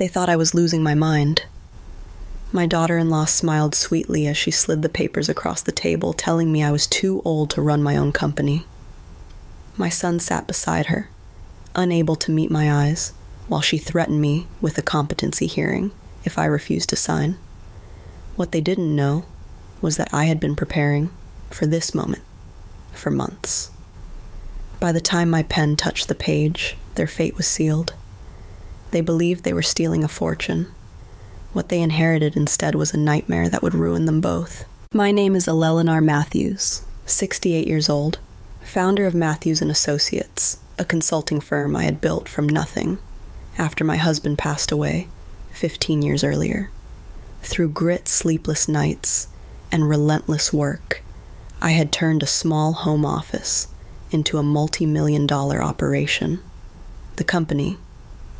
They thought I was losing my mind. My daughter-in-law smiled sweetly as she slid the papers across the table, telling me I was too old to run my own company. My son sat beside her, unable to meet my eyes, while she threatened me with a competency hearing if I refused to sign. What they didn't know was that I had been preparing for this moment for months. By the time my pen touched the page, their fate was sealed. They believed they were stealing a fortune. What they inherited instead was a nightmare that would ruin them both. My name is Eleanor Matthews, 68 years old, founder of Matthews & Associates, a consulting firm I had built from nothing after my husband passed away 15 years earlier. Through grit, sleepless nights, and relentless work, I had turned a small home office into a multi-million-dollar operation. The company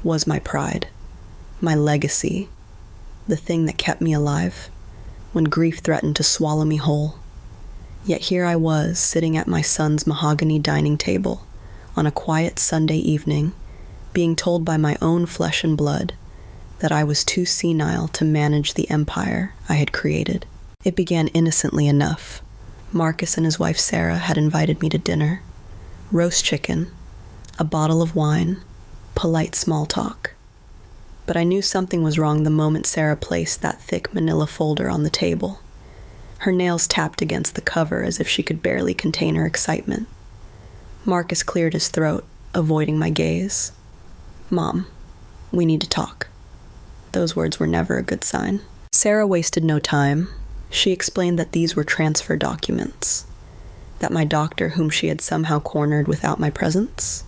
was my pride, my legacy, the thing that kept me alive when grief threatened to swallow me whole. Yet here I was, sitting at my son's mahogany dining table on a quiet Sunday evening, being told by my own flesh and blood that I was too senile to manage the empire I had created. It began innocently enough. Marcus and his wife Sarah had invited me to dinner. Roast chicken, a bottle of wine, polite small talk. But I knew something was wrong the moment Sarah placed that thick manila folder on the table. Her nails tapped against the cover as if she could barely contain her excitement. Marcus cleared his throat, avoiding my gaze. "Mom, we need to talk." Those words were never a good sign. Sarah wasted no time. She explained that these were transfer documents, that my doctor, whom she had somehow cornered without my presence,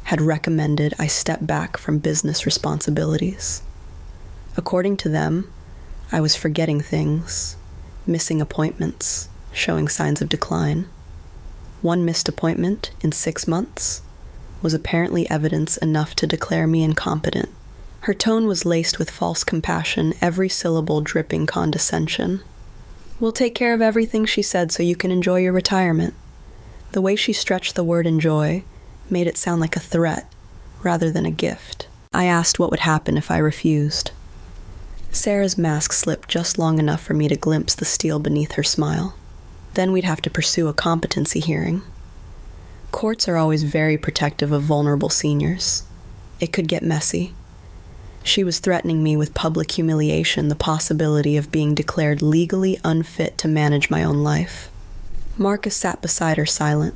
had recommended I step back from business responsibilities. According to them, I was forgetting things, missing appointments, showing signs of decline. One missed appointment in 6 months was apparently evidence enough to declare me incompetent. Her tone was laced with false compassion, every syllable dripping condescension. "We'll take care of everything," she said, "so you can enjoy your retirement." The way she stretched the word enjoy made it sound like a threat rather than a gift. I asked what would happen if I refused. Sarah's mask slipped just long enough for me to glimpse the steel beneath her smile. Then we'd have to pursue a competency hearing. Courts are always very protective of vulnerable seniors. It could get messy. She was threatening me with public humiliation, the possibility of being declared legally unfit to manage my own life. Marcus sat beside her silent,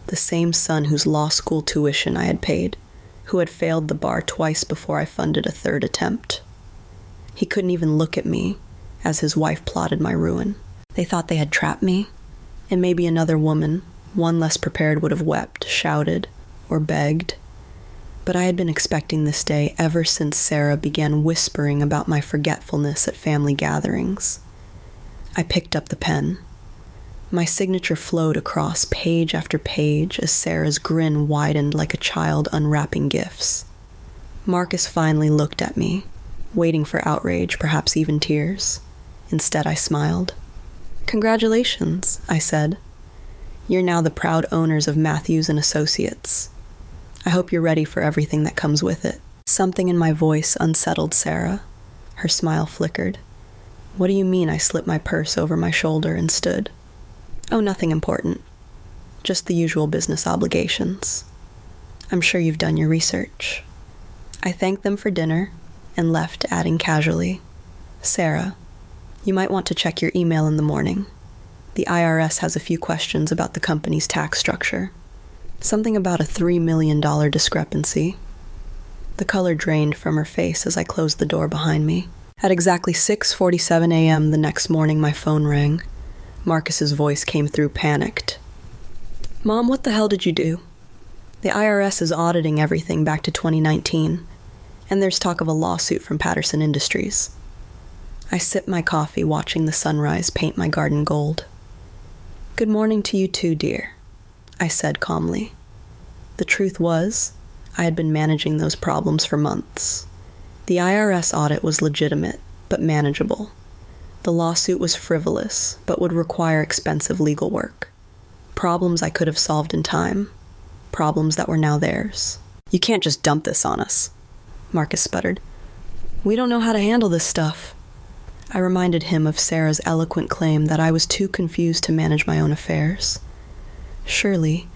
the same son whose law school tuition I had paid, who had failed the bar twice before I funded a third attempt. He couldn't even look at me as his wife plotted my ruin. They thought they had trapped me, and maybe another woman, one less prepared, would have wept, shouted, or begged. But I had been expecting this day ever since Sarah began whispering about my forgetfulness at family gatherings. I picked up the pen. My signature flowed across page after page as Sarah's grin widened like a child unwrapping gifts. Marcus finally looked at me, waiting for outrage, perhaps even tears. Instead, I smiled. "Congratulations," I said. "You're now the proud owners of Matthews & Associates. I hope you're ready for everything that comes with it." Something in my voice unsettled Sarah. Her smile flickered. "What do you mean?" I slipped my purse over my shoulder and stood. "Oh, nothing important. Just the usual business obligations. I'm sure you've done your research." I thanked them for dinner and left, adding casually, "Sarah, you might want to check your email in the morning. The IRS has a few questions about the company's tax structure. Something about a $3 million discrepancy." The color drained from her face as I closed the door behind me. At exactly 6:47 a.m. the next morning, my phone rang. Marcus's voice came through panicked. "Mom, what the hell did you do? The IRS is auditing everything back to 2019, and there's talk of a lawsuit from Patterson Industries." I sipped my coffee, watching the sunrise paint my garden gold. "Good morning to you too, dear," I said calmly. The truth was, I had been managing those problems for months. The IRS audit was legitimate, but manageable. The lawsuit was frivolous, but would require expensive legal work. Problems I could have solved in time. Problems that were now theirs. "You can't just dump this on us," Marcus sputtered. We don't know how to handle this stuff. I reminded him of Sarah's eloquent claim that I was too confused to manage my own affairs. Surely,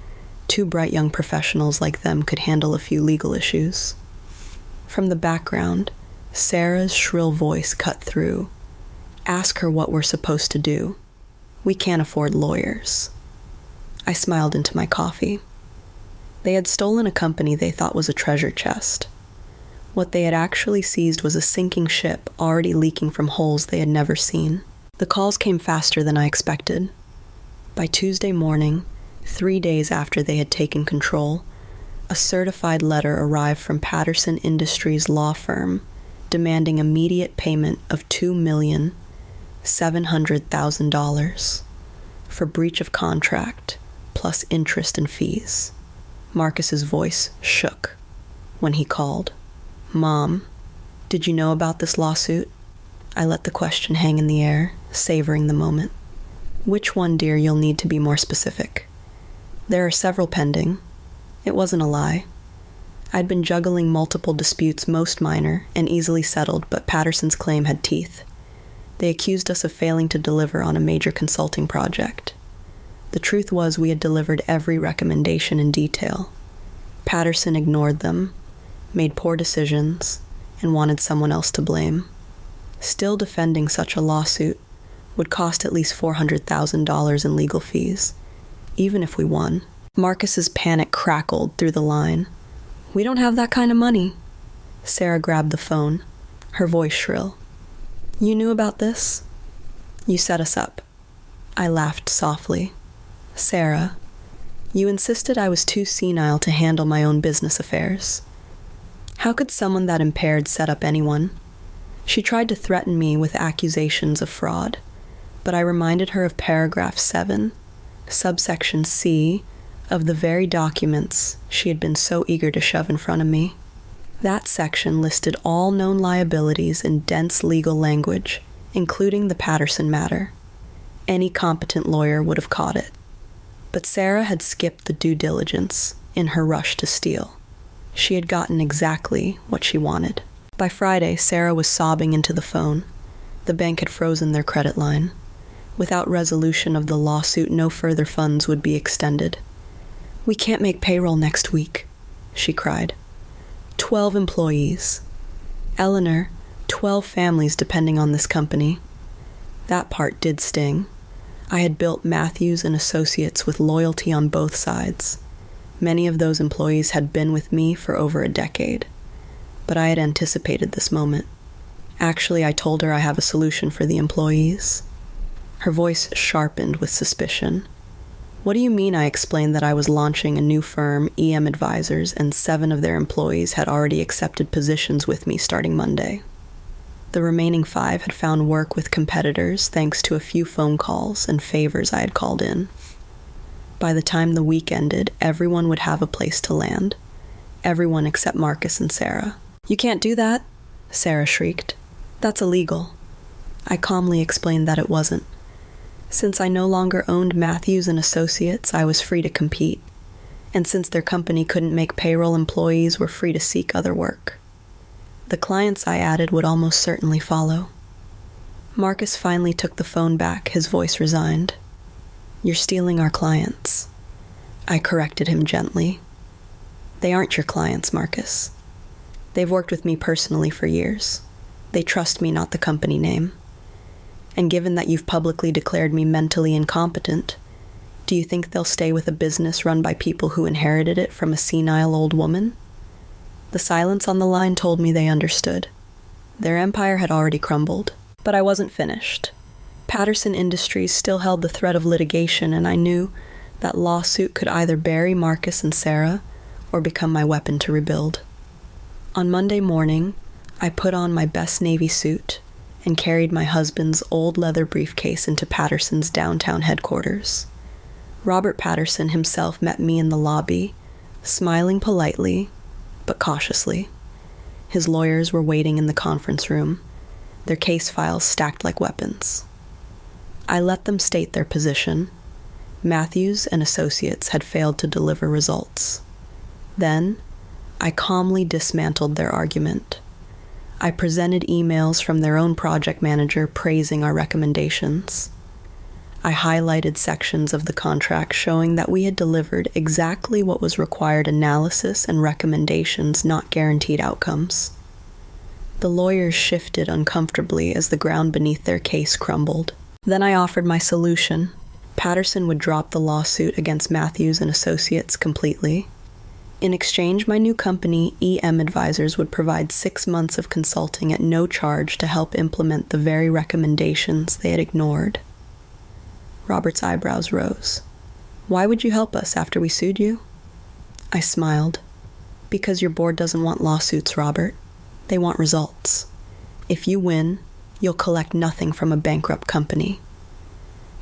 two bright young professionals like them could handle a few legal issues. From the background, Sarah's shrill voice cut through. Ask her what we're supposed to do. We can't afford lawyers. I smiled into my coffee. They had stolen a company they thought was a treasure chest. What they had actually seized was a sinking ship already leaking from holes they had never seen. The calls came faster than I expected. By Tuesday morning, 3 days after they had taken control, a certified letter arrived from Patterson Industries law firm demanding immediate payment of $2,700,000 for breach of contract plus interest and fees. Marcus's voice shook when he called. Mom, did you know about this lawsuit? I let the question hang in the air, savoring the moment. Which one, dear? You'll need to be more specific. There are several pending. It wasn't a lie. I'd been juggling multiple disputes, most minor and easily settled, but Patterson's claim had teeth. They accused us of failing to deliver on a major consulting project. The truth was we had delivered every recommendation in detail. Patterson ignored them, made poor decisions, and wanted someone else to blame. Still defending such a lawsuit would cost at least $400,000 in legal fees, even if we won. Marcus's panic crackled through the line. We don't have that kind of money. Sarah grabbed the phone, her voice shrill. You knew about this? You set us up. I laughed softly. Sarah, you insisted I was too senile to handle my own business affairs. How could someone that impaired set up anyone? She tried to threaten me with accusations of fraud, but I reminded her of paragraph 7, subsection C, of the very documents she had been so eager to shove in front of me. That section listed all known liabilities in dense legal language, including the Patterson matter. Any competent lawyer would have caught it. But Sarah had skipped the due diligence in her rush to steal. She had gotten exactly what she wanted. By Friday, Sarah was sobbing into the phone. The bank had frozen their credit line. Without resolution of the lawsuit, no further funds would be extended. We can't make payroll next week, she cried. 12 employees. Eleanor, 12 families depending on this company. That part did sting. I had built Matthews and Associates with loyalty on both sides. Many of those employees had been with me for over a decade. But I had anticipated this moment. Actually, I told her I have a solution for the employees. Her voice sharpened with suspicion. What do you mean? I explained that I was launching a new firm, EM Advisors, and 7 of their employees had already accepted positions with me starting Monday. The remaining 5 had found work with competitors thanks to a few phone calls and favors I had called in. By the time the week ended, everyone would have a place to land. Everyone except Marcus and Sarah. You can't do that, Sarah shrieked. That's illegal. I calmly explained that it wasn't. Since I no longer owned Matthews and Associates, I was free to compete. And since their company couldn't make payroll, employees were free to seek other work. The clients I added would almost certainly follow. Marcus finally took the phone back, his voice resigned. You're stealing our clients. I corrected him gently. They aren't your clients, Marcus. They've worked with me personally for years. They trust me, not the company name. And given that you've publicly declared me mentally incompetent, do you think they'll stay with a business run by people who inherited it from a senile old woman? The silence on the line told me they understood. Their empire had already crumbled, but I wasn't finished. Patterson Industries still held the threat of litigation, and I knew that lawsuit could either bury Marcus and Sarah or become my weapon to rebuild. On Monday morning, I put on my best Navy suit and carried my husband's old leather briefcase into Patterson's downtown headquarters. Robert Patterson himself met me in the lobby, smiling politely, but cautiously. His lawyers were waiting in the conference room, their case files stacked like weapons. I let them state their position. Matthews and Associates had failed to deliver results. Then, I calmly dismantled their argument. I presented emails from their own project manager praising our recommendations. I highlighted sections of the contract showing that we had delivered exactly what was required analysis and recommendations, not guaranteed outcomes. The lawyers shifted uncomfortably as the ground beneath their case crumbled. Then I offered my solution. Patterson would drop the lawsuit against Matthews and Associates completely. In exchange, my new company, EM Advisors, would provide 6 months of consulting at no charge to help implement the very recommendations they had ignored. Robert's eyebrows rose. "Why would you help us after we sued you?" I smiled. "Because your board doesn't want lawsuits, Robert. They want results. If you win, you'll collect nothing from a bankrupt company.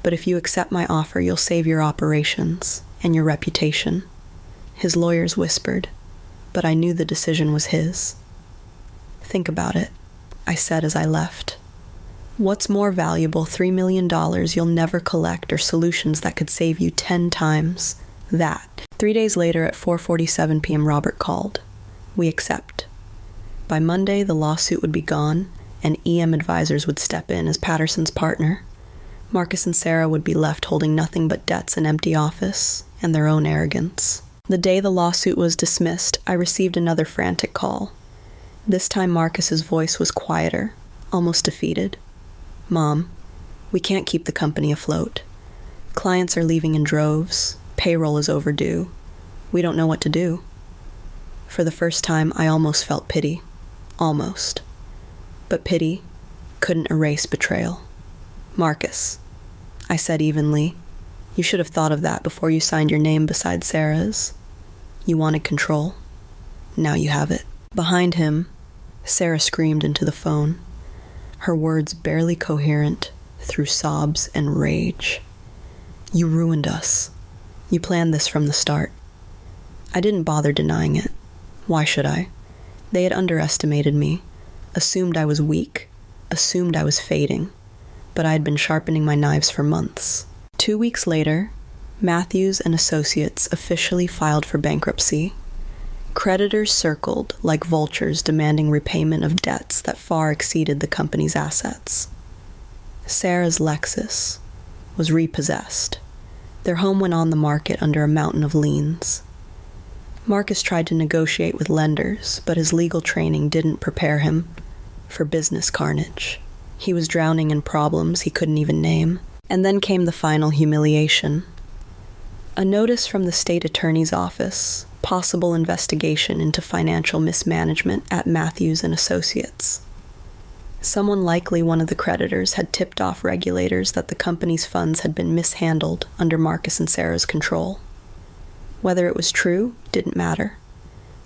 But if you accept my offer, you'll save your operations and your reputation." His lawyers whispered, but I knew the decision was his. "Think about it," I said as I left. "What's more valuable, $3 million you'll never collect or solutions that could save you 10 times that?" 3 days later at 4:47 p.m. Robert called. "We accept." By Monday, the lawsuit would be gone, and EM Advisors would step in as Patterson's partner. Marcus and Sarah would be left holding nothing but debts, an empty office, and their own arrogance. The day the lawsuit was dismissed, I received another frantic call. This time Marcus's voice was quieter, almost defeated. "Mom, we can't keep the company afloat. Clients are leaving in droves. Payroll is overdue. We don't know what to do." For the first time, I almost felt pity. Almost. But pity couldn't erase betrayal. "Marcus," I said evenly, "you should have thought of that before you signed your name beside Sarah's. You wanted control. Now you have it." Behind him, Sarah screamed into the phone, her words barely coherent through sobs and rage. "You ruined us. You planned this from the start." I didn't bother denying it. Why should I? They had underestimated me, assumed I was weak, assumed I was fading, but I had been sharpening my knives for months. 2 weeks later, Matthews and Associates officially filed for bankruptcy. Creditors circled like vultures demanding repayment of debts that far exceeded the company's assets. Sarah's Lexus was repossessed. Their home went on the market under a mountain of liens. Marcus tried to negotiate with lenders, but his legal training didn't prepare him for business carnage. He was drowning in problems he couldn't even name. And then came the final humiliation. A notice from the state attorney's office, possible investigation into financial mismanagement at Matthews and Associates. Someone, likely one of the creditors, had tipped off regulators that the company's funds had been mishandled under Marcus and Sarah's control. Whether it was true didn't matter.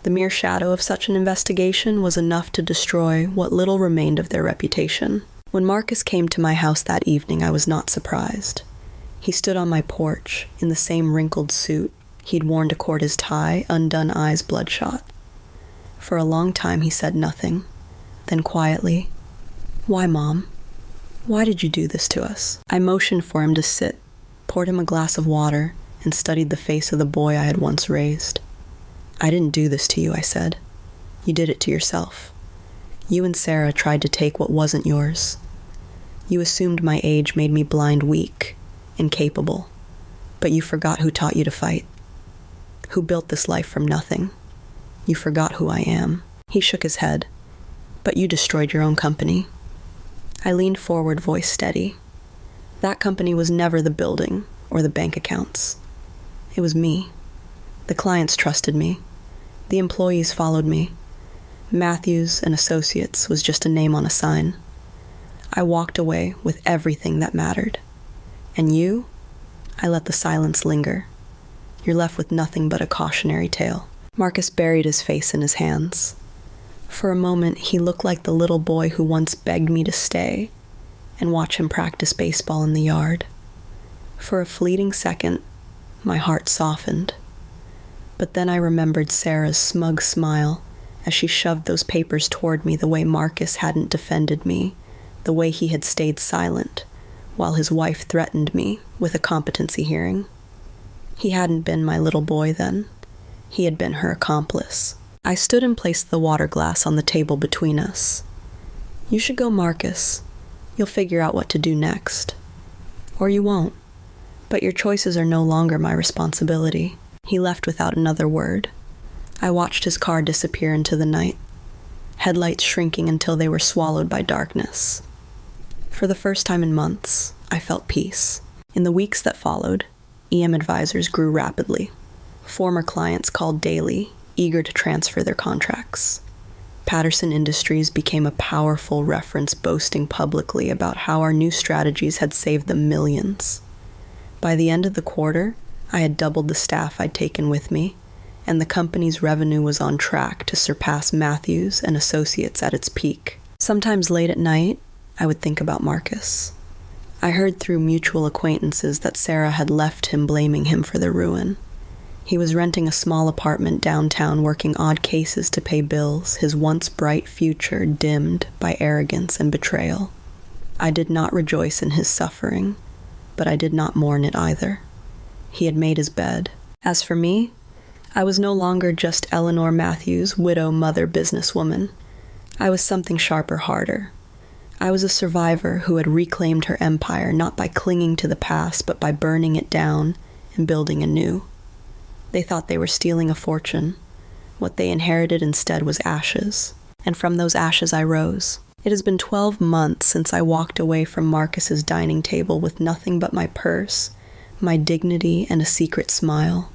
The mere shadow of such an investigation was enough to destroy what little remained of their reputation. When Marcus came to my house that evening, I was not surprised. He stood on my porch, in the same wrinkled suit he'd worn to court his tie, undone eyes bloodshot. For a long time he said nothing. Then quietly, "Why, Mom? Why did you do this to us?" I motioned for him to sit, poured him a glass of water, and studied the face of the boy I had once raised. "I didn't do this to you," I said. "You did it to yourself. You and Sarah tried to take what wasn't yours. You assumed my age made me blind, weak, incapable, but you forgot who taught you to fight, who built this life from nothing. You forgot who I am." He shook his head. "But you destroyed your own company." I leaned forward, voice steady. "That company was never the building or the bank accounts. It was me. The clients trusted me. The employees followed me. Matthews and Associates was just a name on a sign. I walked away with everything that mattered. And you? I let the silence linger. You're left with nothing but a cautionary tale." Marcus buried his face in his hands. For a moment, he looked like the little boy who once begged me to stay and watch him practice baseball in the yard. For a fleeting second, my heart softened. But then I remembered Sarah's smug smile as she shoved those papers toward me, the way Marcus hadn't defended me, the way he had stayed silent while his wife threatened me with a competency hearing. He hadn't been my little boy then. He had been her accomplice. I stood and placed the water glass on the table between us. "You should go, Marcus. You'll figure out what to do next. Or you won't. But your choices are no longer my responsibility." He left without another word. I watched his car disappear into the night, headlights shrinking until they were swallowed by darkness. For the first time in months, I felt peace. In the weeks that followed, EM advisors grew rapidly. Former clients called daily, eager to transfer their contracts. Patterson Industries became a powerful reference, boasting publicly about how our new strategies had saved them millions. By the end of the quarter, I had doubled the staff I'd taken with me, and the company's revenue was on track to surpass Matthews and Associates at its peak. Sometimes late at night, I would think about Marcus. I heard through mutual acquaintances that Sarah had left him, blaming him for their ruin. He was renting a small apartment downtown, working odd cases to pay bills, his once bright future dimmed by arrogance and betrayal. I did not rejoice in his suffering, but I did not mourn it either. He had made his bed. As for me, I was no longer just Eleanor Matthews, widow, mother, businesswoman. I was something sharper, harder. I was a survivor who had reclaimed her empire, not by clinging to the past, but by burning it down and building anew. They thought they were stealing a fortune. What they inherited instead was ashes, and from those ashes I rose. It has been 12 months since I walked away from Marcus's dining table with nothing but my purse, my dignity, and a secret smile.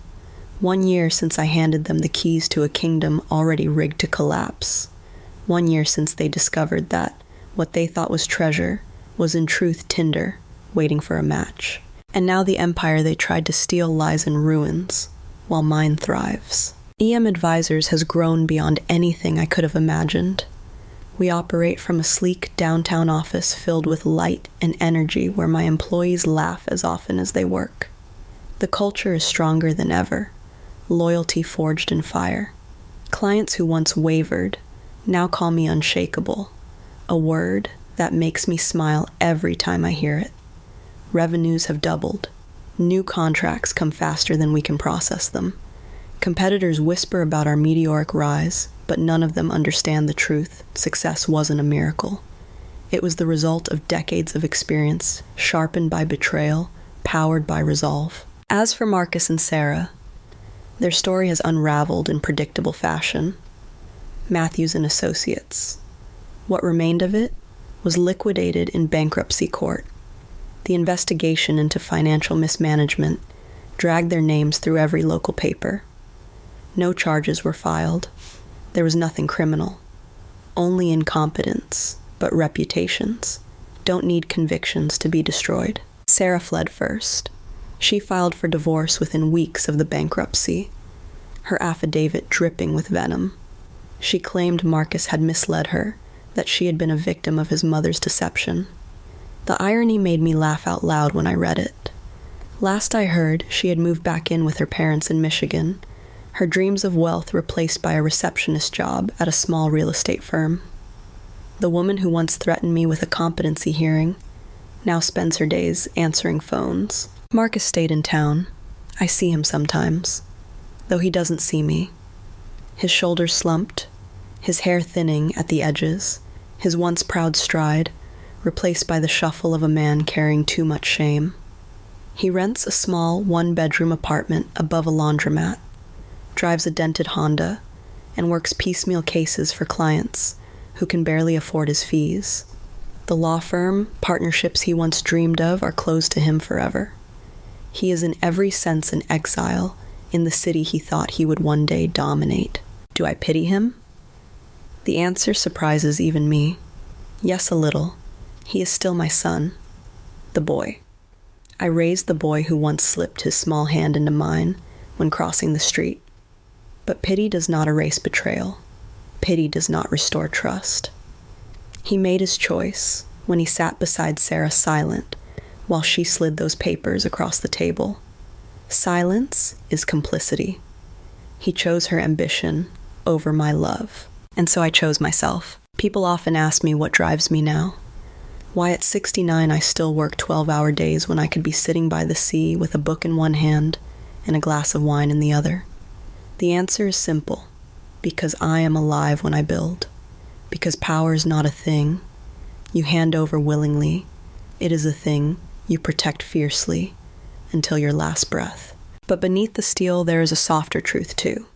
1 year since I handed them the keys to a kingdom already rigged to collapse. 1 year since they discovered that what they thought was treasure was in truth tinder, waiting for a match. And now the empire they tried to steal lies in ruins, while mine thrives. EM Advisors has grown beyond anything I could have imagined. We operate from a sleek downtown office filled with light and energy where my employees laugh as often as they work. The culture is stronger than ever, loyalty forged in fire. Clients who once wavered now call me unshakable, a word that makes me smile every time I hear it. Revenues have doubled. New contracts come faster than we can process them. Competitors whisper about our meteoric rise, but none of them understand the truth. Success wasn't a miracle. It was the result of decades of experience, sharpened by betrayal, powered by resolve. As for Marcus and Sarah, their story has unraveled in predictable fashion. Matthews and Associates. What remained of it was liquidated in bankruptcy court. The investigation into financial mismanagement dragged their names through every local paper. No charges were filed. There was nothing criminal. Only incompetence, but reputations don't need convictions to be destroyed. Sarah fled first. She filed for divorce within weeks of the bankruptcy, her affidavit dripping with venom. She claimed Marcus had misled her, that she had been a victim of his mother's deception. The irony made me laugh out loud when I read it. Last I heard, she had moved back in with her parents in Michigan, her dreams of wealth replaced by a receptionist job at a small real estate firm. The woman who once threatened me with a competency hearing now spends her days answering phones. Marcus stayed in town. I see him sometimes, though he doesn't see me. His shoulders slumped, his hair thinning at the edges, his once proud stride replaced by the shuffle of a man carrying too much shame. He rents a small one-bedroom apartment above a laundromat, drives a dented Honda, and works piecemeal cases for clients who can barely afford his fees. The law firm, partnerships he once dreamed of are closed to him forever. He is in every sense an exile in the city he thought he would one day dominate. Do I pity him? The answer surprises even me. Yes, a little. He is still my son. The boy. I raised the boy who once slipped his small hand into mine when crossing the street. But pity does not erase betrayal. Pity does not restore trust. He made his choice when he sat beside Sarah silent while she slid those papers across the table. Silence is complicity. He chose her ambition over my love. And so I chose myself. People often ask me what drives me now. Why at 69 I still work 12-hour days when I could be sitting by the sea with a book in one hand and a glass of wine in the other. The answer is simple. Because I am alive when I build. Because power is not a thing. You hand over willingly. It is a thing you protect fiercely until your last breath. But beneath the steel, there is a softer truth too.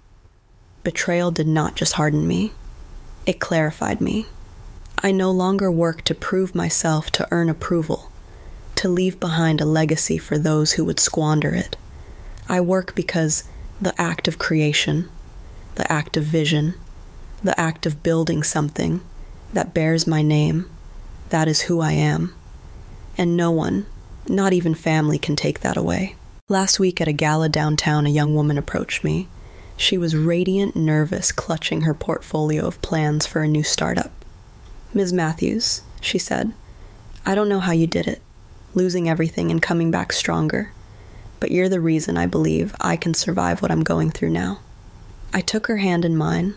Betrayal did not just harden me. It clarified me. I no longer work to prove myself to earn approval, to leave behind a legacy for those who would squander it. I work because the act of creation, the act of vision, the act of building something that bears my name, that is who I am. And no one, not even family, can take that away. Last week at a gala downtown, a young woman approached me. She was radiant, nervous, clutching her portfolio of plans for a new startup. "Ms. Matthews," she said, "I don't know how you did it, losing everything and coming back stronger, but you're the reason I believe I can survive what I'm going through now." I took her hand in mine,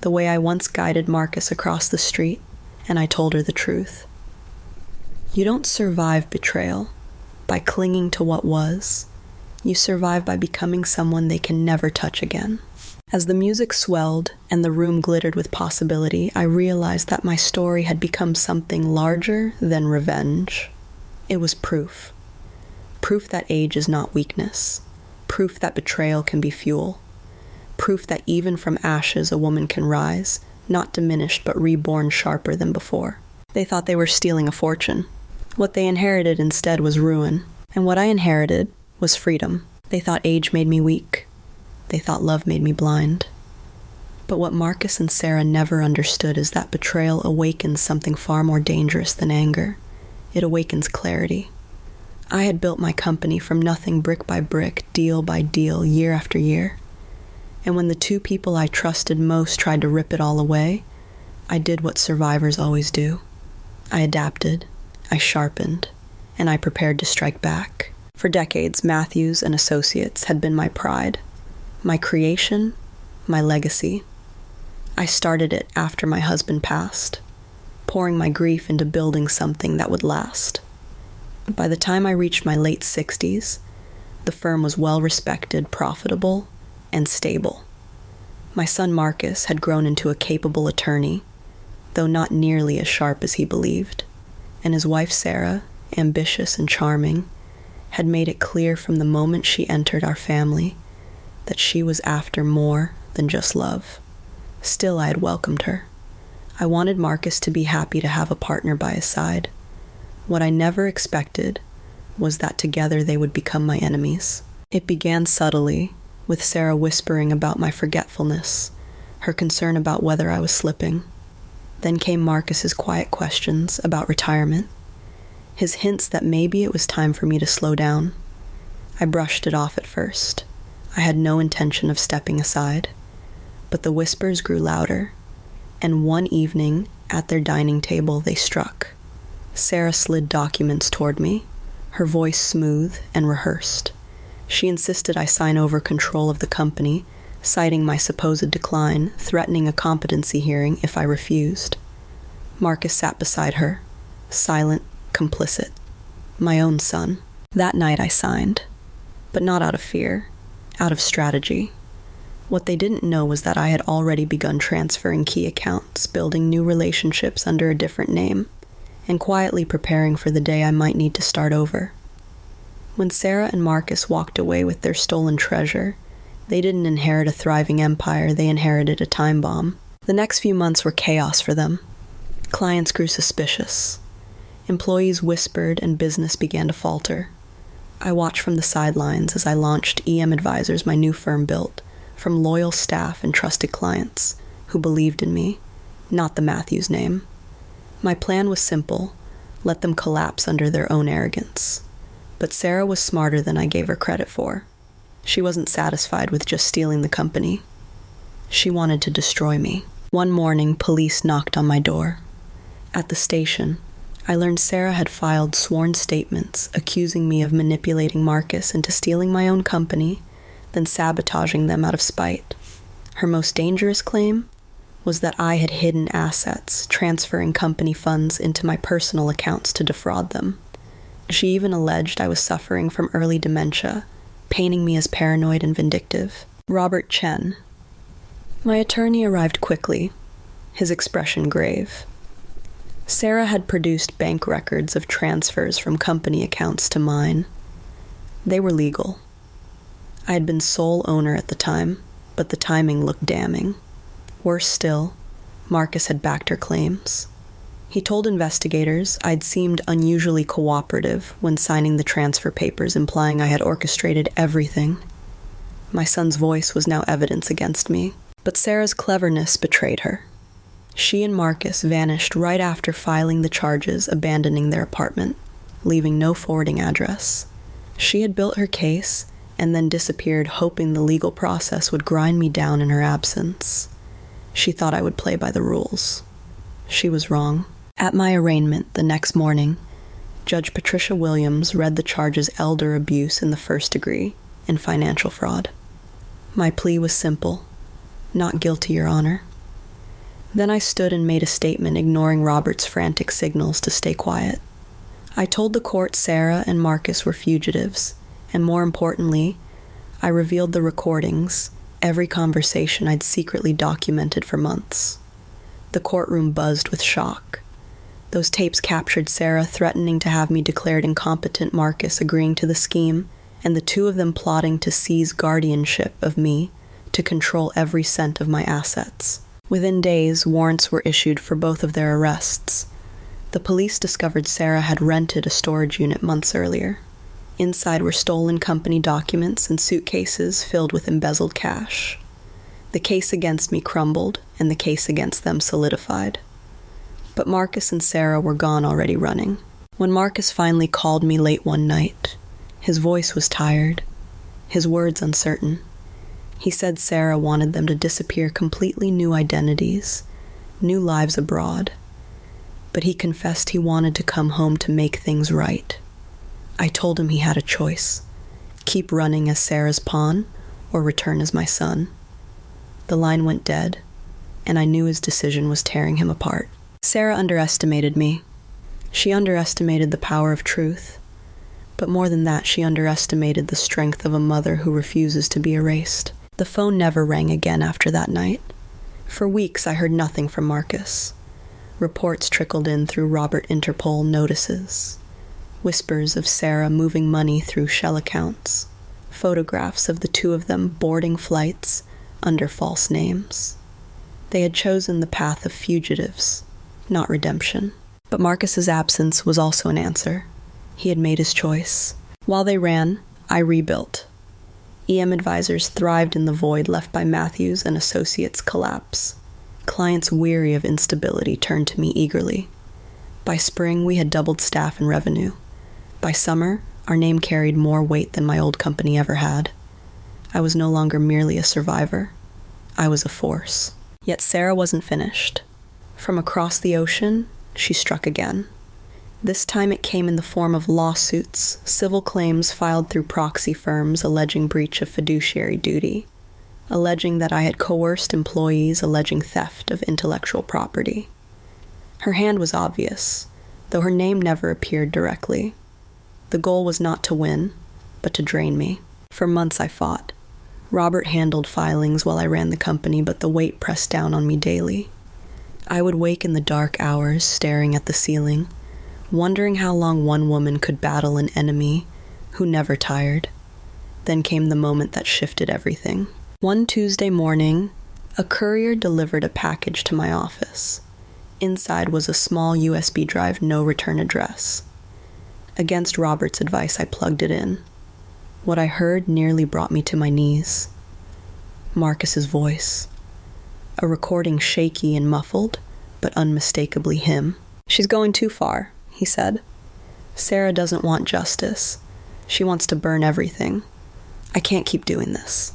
the way I once guided Marcus across the street, and I told her the truth. You don't survive betrayal by clinging to what was. You survive by becoming someone they can never touch again. As the music swelled and the room glittered with possibility, I realized that my story had become something larger than revenge. It was proof. Proof that age is not weakness. Proof that betrayal can be fuel. Proof that even from ashes a woman can rise, not diminished but reborn sharper than before. They thought they were stealing a fortune. What they inherited instead was ruin, and what I inherited was freedom. They thought age made me weak. They thought love made me blind. But what Marcus and Sarah never understood is that betrayal awakens something far more dangerous than anger. It awakens clarity. I had built my company from nothing, brick by brick, deal by deal, year after year. And when the two people I trusted most tried to rip it all away, I did what survivors always do. I adapted, I sharpened, and I prepared to strike back. For decades, Matthews and Associates had been my pride, my creation, my legacy. I started it after my husband passed, pouring my grief into building something that would last. By the time I reached my late 60s, the firm was well-respected, profitable, and stable. My son Marcus had grown into a capable attorney, though not nearly as sharp as he believed, and his wife Sarah, ambitious and charming, had made it clear from the moment she entered our family that she was after more than just love. Still, I had welcomed her. I wanted Marcus to be happy to have a partner by his side. What I never expected was that together they would become my enemies. It began subtly, with Sarah whispering about my forgetfulness, her concern about whether I was slipping. Then came Marcus's quiet questions about retirement, his hints that maybe it was time for me to slow down. I brushed it off at first. I had no intention of stepping aside. But the whispers grew louder, and one evening, at their dining table, they struck. Sarah slid documents toward me, her voice smooth and rehearsed. She insisted I sign over control of the company, citing my supposed decline, threatening a competency hearing if I refused. Marcus sat beside her, silent, complicit. My own son. That night I signed, but not out of fear, out of strategy. What they didn't know was that I had already begun transferring key accounts, building new relationships under a different name, and quietly preparing for the day I might need to start over. When Sarah and Marcus walked away with their stolen treasure, they didn't inherit a thriving empire, they inherited a time bomb. The next few months were chaos for them. Clients grew suspicious. Employees whispered and business began to falter. I watched from the sidelines as I launched EM Advisors, my new firm built, from loyal staff and trusted clients who believed in me, not the Matthews name. My plan was simple, let them collapse under their own arrogance. But Sarah was smarter than I gave her credit for. She wasn't satisfied with just stealing the company. She wanted to destroy me. One morning, police knocked on my door. At the station, I learned Sarah had filed sworn statements accusing me of manipulating Marcus into stealing my own company, then sabotaging them out of spite. Her most dangerous claim was that I had hidden assets, transferring company funds into my personal accounts to defraud them. She even alleged I was suffering from early dementia, painting me as paranoid and vindictive. Robert Chen. My attorney arrived quickly, his expression grave. Sarah had produced bank records of transfers from company accounts to mine. They were legal. I had been sole owner at the time, but the timing looked damning. Worse still, Marcus had backed her claims. He told investigators I'd seemed unusually cooperative when signing the transfer papers, implying I had orchestrated everything. My son's voice was now evidence against me, but Sarah's cleverness betrayed her. She and Marcus vanished right after filing the charges, abandoning their apartment, leaving no forwarding address. She had built her case and then disappeared, hoping the legal process would grind me down in her absence. She thought I would play by the rules. She was wrong. At my arraignment the next morning, Judge Patricia Williams read the charges: elder abuse in the first degree and financial fraud. My plea was simple: not guilty, Your Honor. Then I stood and made a statement, ignoring Robert's frantic signals to stay quiet. I told the court Sarah and Marcus were fugitives, and more importantly, I revealed the recordings, every conversation I'd secretly documented for months. The courtroom buzzed with shock. Those tapes captured Sarah threatening to have me declared incompetent, Marcus agreeing to the scheme, and the two of them plotting to seize guardianship of me to control every cent of my assets. Within days, warrants were issued for both of their arrests. The police discovered Sarah had rented a storage unit months earlier. Inside were stolen company documents and suitcases filled with embezzled cash. The case against me crumbled, and the case against them solidified. But Marcus and Sarah were gone, already running. When Marcus finally called me late one night, his voice was tired, his words uncertain. He said Sarah wanted them to disappear, completely new identities, new lives abroad. But he confessed he wanted to come home to make things right. I told him he had a choice: keep running as Sarah's pawn or return as my son. The line went dead, and I knew his decision was tearing him apart. Sarah underestimated me. She underestimated the power of truth. But more than that, she underestimated the strength of a mother who refuses to be erased. The phone never rang again after that night. For weeks, I heard nothing from Marcus. Reports trickled in through Robert Interpol notices. Whispers of Sarah moving money through shell accounts. Photographs of the two of them boarding flights under false names. They had chosen the path of fugitives, not redemption. But Marcus's absence was also an answer. He had made his choice. While they ran, I rebuilt. EM advisors thrived in the void left by Matthews and Associates' collapse. Clients weary of instability turned to me eagerly. By spring, we had doubled staff and revenue. By summer, our name carried more weight than my old company ever had. I was no longer merely a survivor. I was a force. Yet Sarah wasn't finished. From across the ocean, she struck again. This time it came in the form of lawsuits, civil claims filed through proxy firms alleging breach of fiduciary duty, alleging that I had coerced employees, alleging theft of intellectual property. Her hand was obvious, though her name never appeared directly. The goal was not to win, but to drain me. For months I fought. Robert handled filings while I ran the company, but the weight pressed down on me daily. I would wake in the dark hours, staring at the ceiling, wondering how long one woman could battle an enemy who never tired. Then came the moment that shifted everything. One Tuesday morning, a courier delivered a package to my office. Inside was a small USB drive, no return address. Against Robert's advice, I plugged it in. What I heard nearly brought me to my knees. Marcus's voice. A recording shaky and muffled, but unmistakably him. "She's going too far," he said. "Sarah doesn't want justice. She wants to burn everything. I can't keep doing this.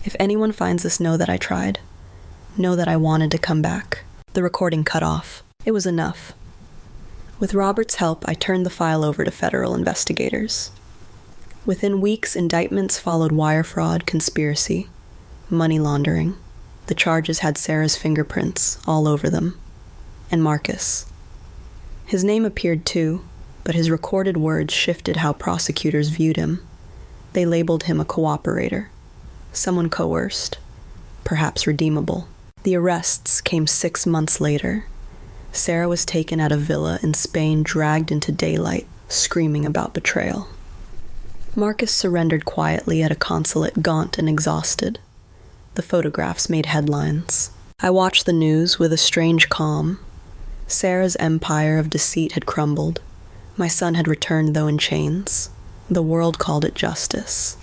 If anyone finds this, know that I tried. Know that I wanted to come back." The recording cut off. It was enough. With Robert's help, I turned the file over to federal investigators. Within weeks, indictments followed: wire fraud, conspiracy, money laundering. The charges had Sarah's fingerprints all over them. And Marcus. His name appeared too, but his recorded words shifted how prosecutors viewed him. They labeled him a cooperator, someone coerced, perhaps redeemable. The arrests came 6 months later. Sarah was taken at a villa in Spain, dragged into daylight, screaming about betrayal. Marcus surrendered quietly at a consulate, gaunt and exhausted. The photographs made headlines. I watched the news with a strange calm. Sarah's empire of deceit had crumbled. My son had returned, though in chains. The world called it justice.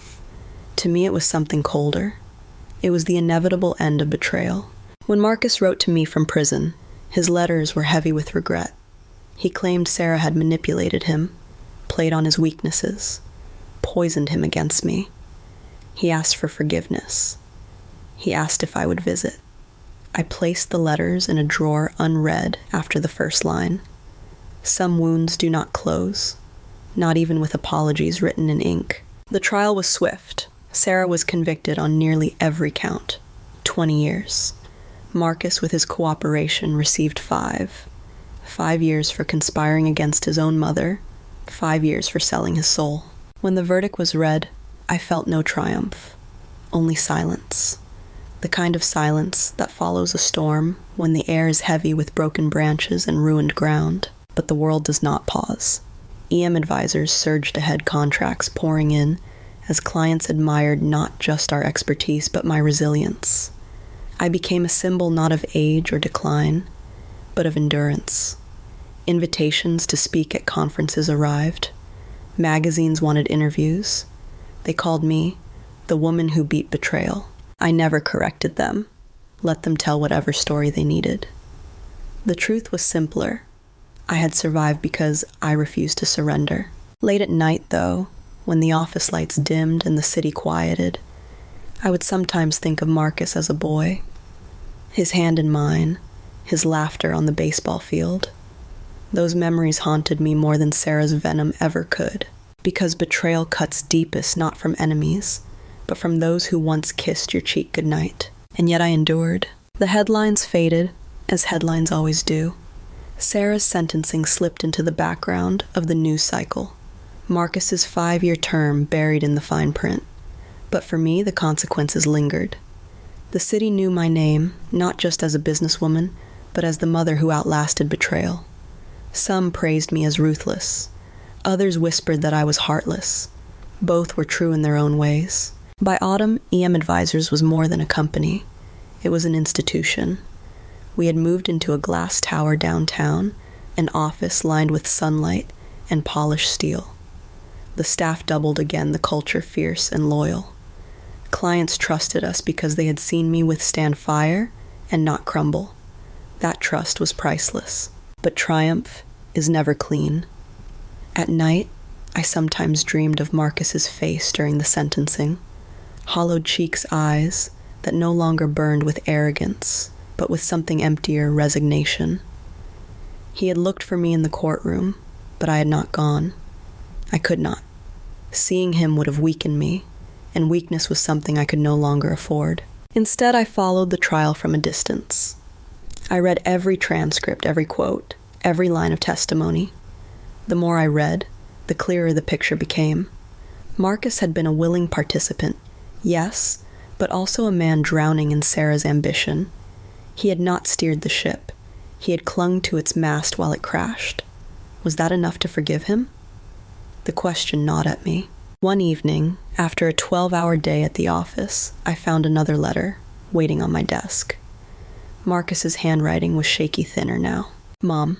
To me, it was something colder. It was the inevitable end of betrayal. When Marcus wrote to me from prison, his letters were heavy with regret. He claimed Sarah had manipulated him, played on his weaknesses, poisoned him against me. He asked for forgiveness. He asked if I would visit. I placed the letters in a drawer unread after the first line. Some wounds do not close, not even with apologies written in ink. The trial was swift. Sarah was convicted on nearly every count. 20 years. Marcus, with his cooperation, received 5. 5 years for conspiring against his own mother, 5 years for selling his soul. When the verdict was read, I felt no triumph, only silence. The kind of silence that follows a storm when the air is heavy with broken branches and ruined ground. But the world does not pause. EM advisors surged ahead, contracts pouring in, as clients admired not just our expertise but my resilience. I became a symbol not of age or decline, but of endurance. Invitations to speak at conferences arrived. Magazines wanted interviews. They called me the woman who beat betrayal. I never corrected them, let them tell whatever story they needed. The truth was simpler. I had survived because I refused to surrender. Late at night, though, when the office lights dimmed and the city quieted, I would sometimes think of Marcus as a boy. His hand in mine, his laughter on the baseball field. Those memories haunted me more than Sarah's venom ever could, because betrayal cuts deepest not from enemies, but from those who once kissed your cheek goodnight. And yet I endured. The headlines faded, as headlines always do. Sarah's sentencing slipped into the background of the news cycle. Marcus's 5-year term buried in the fine print. But for me, the consequences lingered. The city knew my name, not just as a businesswoman, but as the mother who outlasted betrayal. Some praised me as ruthless. Others whispered that I was heartless. Both were true in their own ways. By autumn, EM Advisors was more than a company. It was an institution. We had moved into a glass tower downtown, an office lined with sunlight and polished steel. The staff doubled again, the culture fierce and loyal. Clients trusted us because they had seen me withstand fire and not crumble. That trust was priceless. But triumph is never clean. At night, I sometimes dreamed of Marcus's face during the sentencing. Hollowed cheeks, eyes that no longer burned with arrogance, but with something emptier, resignation. He had looked for me in the courtroom, but I had not gone. I could not. Seeing him would have weakened me, and weakness was something I could no longer afford. Instead, I followed the trial from a distance. I read every transcript, every quote, every line of testimony. The more I read, the clearer the picture became. Marcus had been a willing participant, yes, but also a man drowning in Sarah's ambition. He had not steered the ship. He had clung to its mast while it crashed. Was that enough to forgive him? The question gnawed at me. One evening, after a 12-hour day at the office, I found another letter, waiting on my desk. Marcus's handwriting was shaky thinner now. Mom,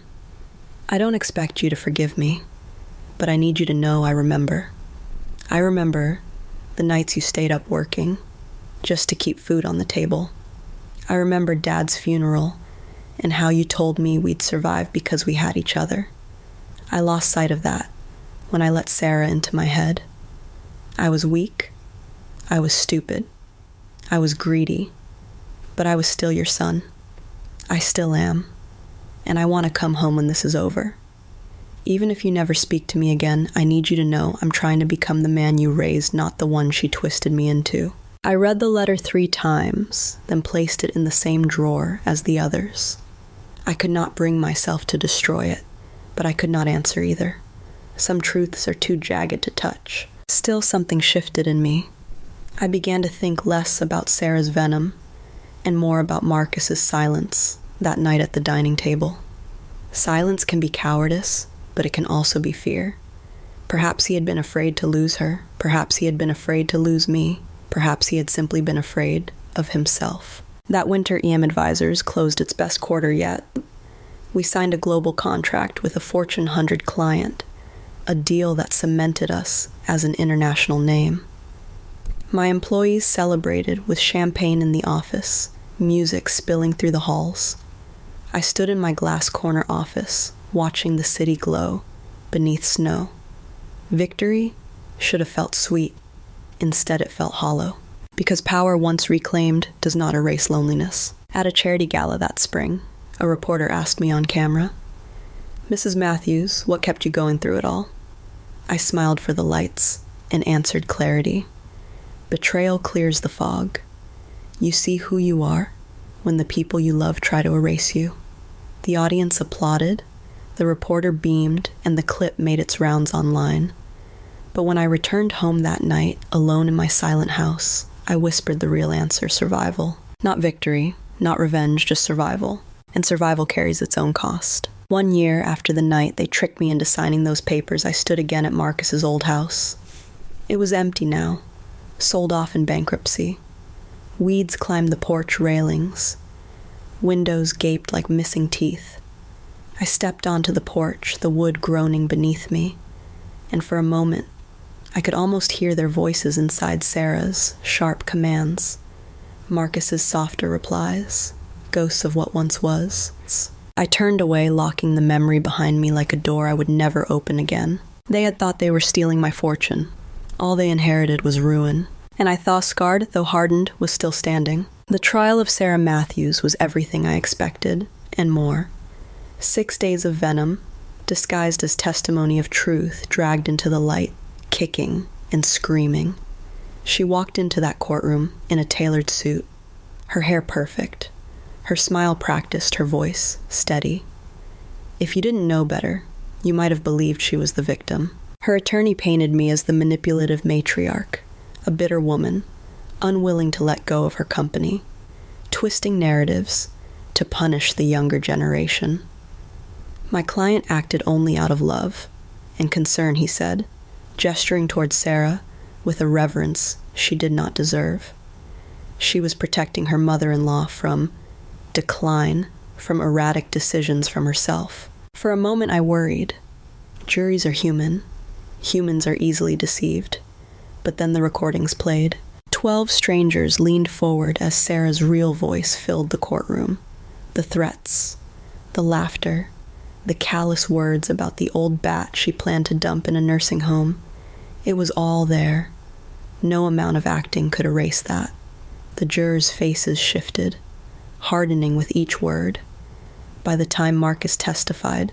I don't expect you to forgive me, but I need you to know I remember. I remember the nights you stayed up working, just to keep food on the table. I remember Dad's funeral and how you told me we'd survive because we had each other. I lost sight of that when I let Sarah into my head. I was weak. I was stupid. I was greedy. But I was still your son. I still am. And I want to come home when this is over. Even if you never speak to me again, I need you to know I'm trying to become the man you raised, not the one she twisted me into. I read the letter 3 times, then placed it in the same drawer as the others. I could not bring myself to destroy it, but I could not answer either. Some truths are too jagged to touch. Still, something shifted in me. I began to think less about Sarah's venom and more about Marcus's silence that night at the dining table. Silence can be cowardice, but it can also be fear. Perhaps he had been afraid to lose her. Perhaps he had been afraid to lose me. Perhaps he had simply been afraid of himself. That winter, EM Advisors closed its best quarter yet. We signed a global contract with a Fortune 100 client, a deal that cemented us as an international name. My employees celebrated with champagne in the office, music spilling through the halls. I stood in my glass corner office, watching the city glow beneath snow. Victory should have felt sweet. Instead, it felt hollow. Because power once reclaimed does not erase loneliness. At a charity gala that spring, a reporter asked me on camera, "Mrs. Matthews, what kept you going through it all?" I smiled for the lights and answered clarity. Betrayal clears the fog. You see who you are when the people you love try to erase you. The audience applauded, the reporter beamed, and the clip made its rounds online. But when I returned home that night, alone in my silent house, I whispered the real answer: survival. Not victory, not revenge, just survival. And survival carries its own cost. 1 year after the night they tricked me into signing those papers, I stood again at Marcus's old house. It was empty now, sold off in bankruptcy. Weeds climbed the porch railings. Windows gaped like missing teeth. I stepped onto the porch, the wood groaning beneath me, and for a moment, I could almost hear their voices inside Sarah's sharp commands, Marcus's softer replies, ghosts of what once was. I turned away, locking the memory behind me like a door I would never open again. They had thought they were stealing my fortune. All they inherited was ruin, and I thought, scarred though hardened, was still standing. The trial of Sarah Matthews was everything I expected, and more. 6 days of venom, disguised as testimony of truth, dragged into the light, kicking and screaming. She walked into that courtroom in a tailored suit, her hair perfect, her smile practiced, her voice steady. If you didn't know better, you might have believed she was the victim. Her attorney painted me as the manipulative matriarch, a bitter woman, unwilling to let go of her company, twisting narratives to punish the younger generation. My client acted only out of love and concern, he said, gesturing towards Sarah with a reverence she did not deserve. She was protecting her mother-in-law from decline, from erratic decisions from herself. For a moment I worried. Juries are human. Humans are easily deceived. But then the recordings played. 12 strangers leaned forward as Sarah's real voice filled the courtroom. The threats, the laughter, the callous words about the old bat she planned to dump in a nursing home. It was all there. No amount of acting could erase that. The jurors' faces shifted, hardening with each word. By the time Marcus testified,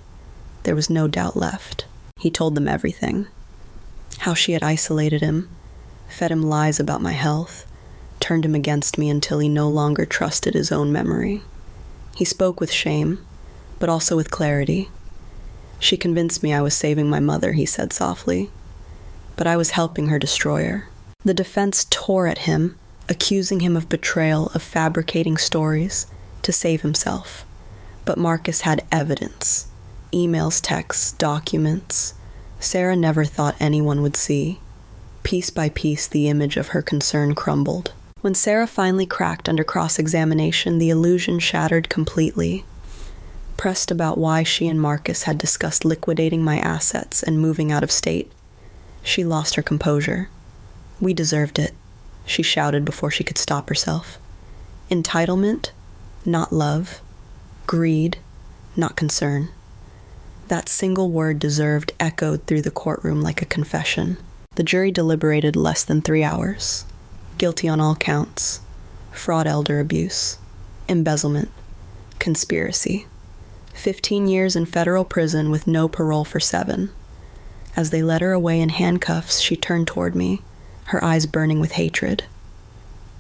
there was no doubt left. He told them everything. How she had isolated him, fed him lies about my health, turned him against me until he no longer trusted his own memory. He spoke with shame, but also with clarity. She convinced me I was saving my mother, he said softly, but I was helping her destroy her. The defense tore at him, accusing him of betrayal, of fabricating stories to save himself. But Marcus had evidence. Emails, texts, documents. Sarah never thought anyone would see. Piece by piece, the image of her concern crumbled. When Sarah finally cracked under cross-examination, the illusion shattered completely. Pressed about why she and Marcus had discussed liquidating my assets and moving out of state, she lost her composure. "We deserved it," she shouted before she could stop herself. Entitlement, not love. Greed, not concern. That single word deserved echoed through the courtroom like a confession. The jury deliberated less than 3 hours. Guilty on all counts. Fraud, elder abuse, embezzlement, conspiracy. 15 years in federal prison with no parole for 7. As they led her away in handcuffs, she turned toward me, her eyes burning with hatred.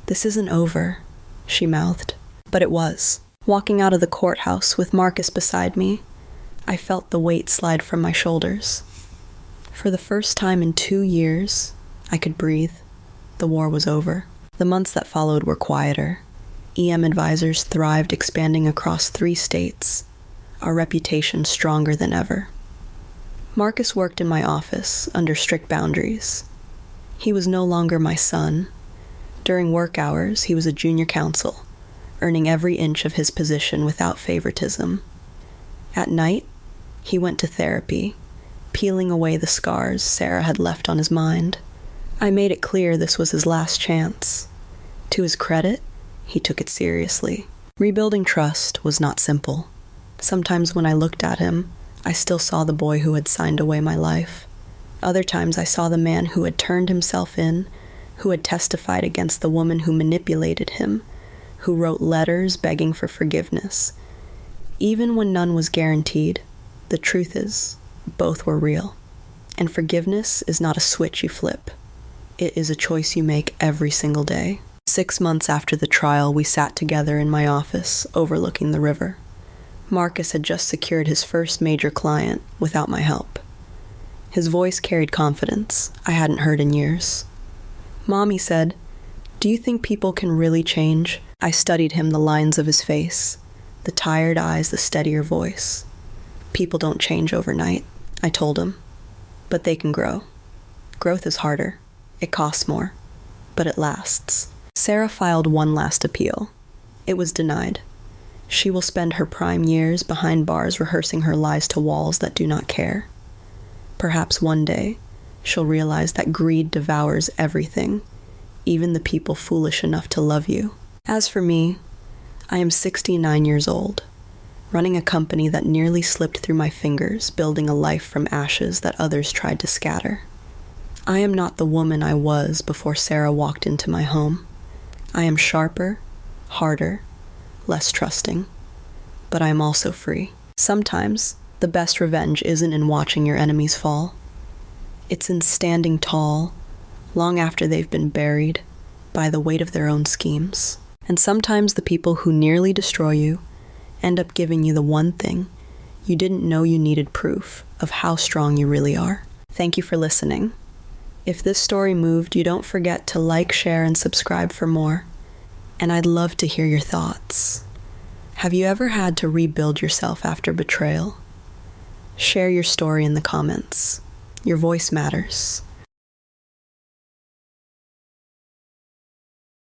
"This isn't over," she mouthed. But it was. Walking out of the courthouse with Marcus beside me, I felt the weight slide from my shoulders. For the first time in 2 years, I could breathe. The war was over. The months that followed were quieter. EM Advisors thrived, expanding across 3 states. our reputation stronger than ever. Marcus worked in my office under strict boundaries. He was no longer my son. During work hours, he was a junior counsel, earning every inch of his position without favoritism. At night, he went to therapy, peeling away the scars Sarah had left on his mind. I made it clear this was his last chance. To his credit, he took it seriously. Rebuilding trust was not simple. Sometimes when I looked at him, I still saw the boy who had signed away my life. Other times I saw the man who had turned himself in, who had testified against the woman who manipulated him, who wrote letters begging for forgiveness. Even when none was guaranteed, the truth is, both were real. And forgiveness is not a switch you flip. It is a choice you make every single day. 6 months after the trial, we sat together in my office, overlooking the river. Marcus had just secured his first major client without my help. His voice carried confidence I hadn't heard in years. "Mommy said, 'Do you think people can really change?'" I studied him, the lines of his face, the tired eyes, the steadier voice. "People don't change overnight," I told him, "but they can grow. Growth is harder. It costs more, but it lasts." Sarah filed one last appeal. It was denied. She will spend her prime years behind bars rehearsing her lies to walls that do not care. Perhaps one day, she'll realize that greed devours everything, even the people foolish enough to love you. As for me, I am 69 years old, running a company that nearly slipped through my fingers, building a life from ashes that others tried to scatter. I am not the woman I was before Sarah walked into my home. I am sharper, harder, less trusting, but I am also free. Sometimes, the best revenge isn't in watching your enemies fall. It's in standing tall, long after they've been buried by the weight of their own schemes. And sometimes the people who nearly destroy you end up giving you the one thing you didn't know you needed, proof of how strong you really are. Thank you for listening. If this story moved you, don't forget to like, share, and subscribe for more. And I'd love to hear your thoughts. Have you ever had to rebuild yourself after betrayal? Share your story in the comments. Your voice matters.